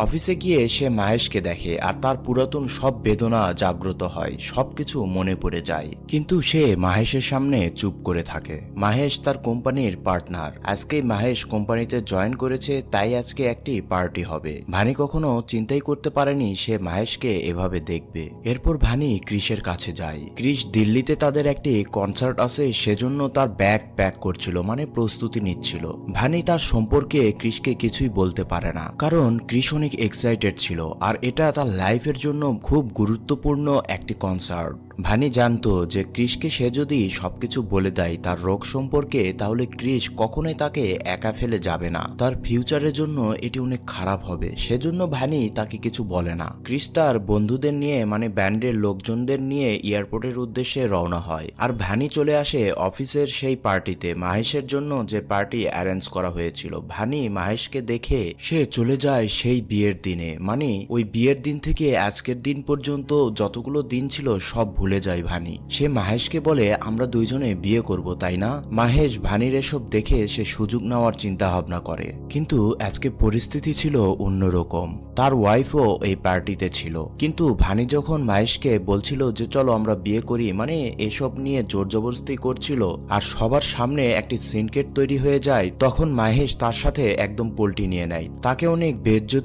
অফিসে গিয়ে সে মাহেশকে দেখে আর তার পুরাতন সব বেদনা জাগ্রত হয়, সবকিছু মনে পড়ে যায়। কিন্তু সে মাহেশের সামনে চুপ করে থাকে। মাহেশ তার কোম্পানির পার্টনার। আজকেই মাহেশ কোম্পানিতে জয়েন করেছে, তাই আজকে একটি পার্টি হবে। ভানি কখনো চিন্তাই করতে পারেনি সে মাহেশকে এভাবে দেখবে। এরপর ভানি ক্রিসের কাছে যায়। ক্রিস দিল্লিতে তাদের একটি কনসার্ট আছে, সেজন্য তার ব্যাগ প্যাক করছিল, মানে প্রস্তুতি নিচ্ছিল। ভানি তার সম্পর্কে ক্রিসকে কিছুই বলতে পারে না, কারণ ক্রিস অনেক এক্সাইটেড ছিল আর এটা তার লাইফের জন্য খুব গুরুত্বপূর্ণ একটি কনসার্ট। ভানি জানতো যে ক্রিসকে সে যদি সবকিছু বলে দেয় তার রোগ সম্পর্কে, তাহলে ক্রিস কখনোই তাকে একা ফেলে যাবে না। তার ফিউচারের জন্য এটি অনেক খারাপ হবে, সেজন্য ভানি তাকে কিছু বলে না। ক্রিস তার বন্ধুদের নিয়ে, মানে ব্যান্ডের লোকজনদের নিয়ে এয়ারপোর্টের উদ্দেশ্যে রওনা হয়। আর ভানি চলে আসে অফিসের সেই পার্টিতে, মাহেশের জন্য যে পার্টি অ্যারেঞ্জ করা হয়েছিল। ভানি মাহেশকে দেখে সে চলে যায় সেই বিয়ের দিনে, মানে ওই বিয়ের দিন থেকে আজকের দিন পর্যন্ত যতগুলো দিন ছিল সব ভুলে যায় ভানি। সে মাহেশকে বলে, আমরা দুইজনে বিয়ে করব, তাই না? মাহেশ ভানির এসব দেখে সে সুযোগ নেওয়ার চিন্তা ভাবনা করে, কিন্তু আজকে পরিস্থিতি ছিল অন্যরকম। তার ওয়াইফও এই পার্টিতে ছিল, কিন্তু ভানি যখন মাহেশকে বলছিল যে চলো আমরা বিয়ে করি, মানে এসব নিয়ে জোর জবরদস্তি করছিল আর সবার সামনে একটি সিনকেট তৈরি হয়ে যায়, তখন মাহেশ তার সাথে একদম পল্টি নিয়ে নেয়, তাকে অনেক বেইজ্জতি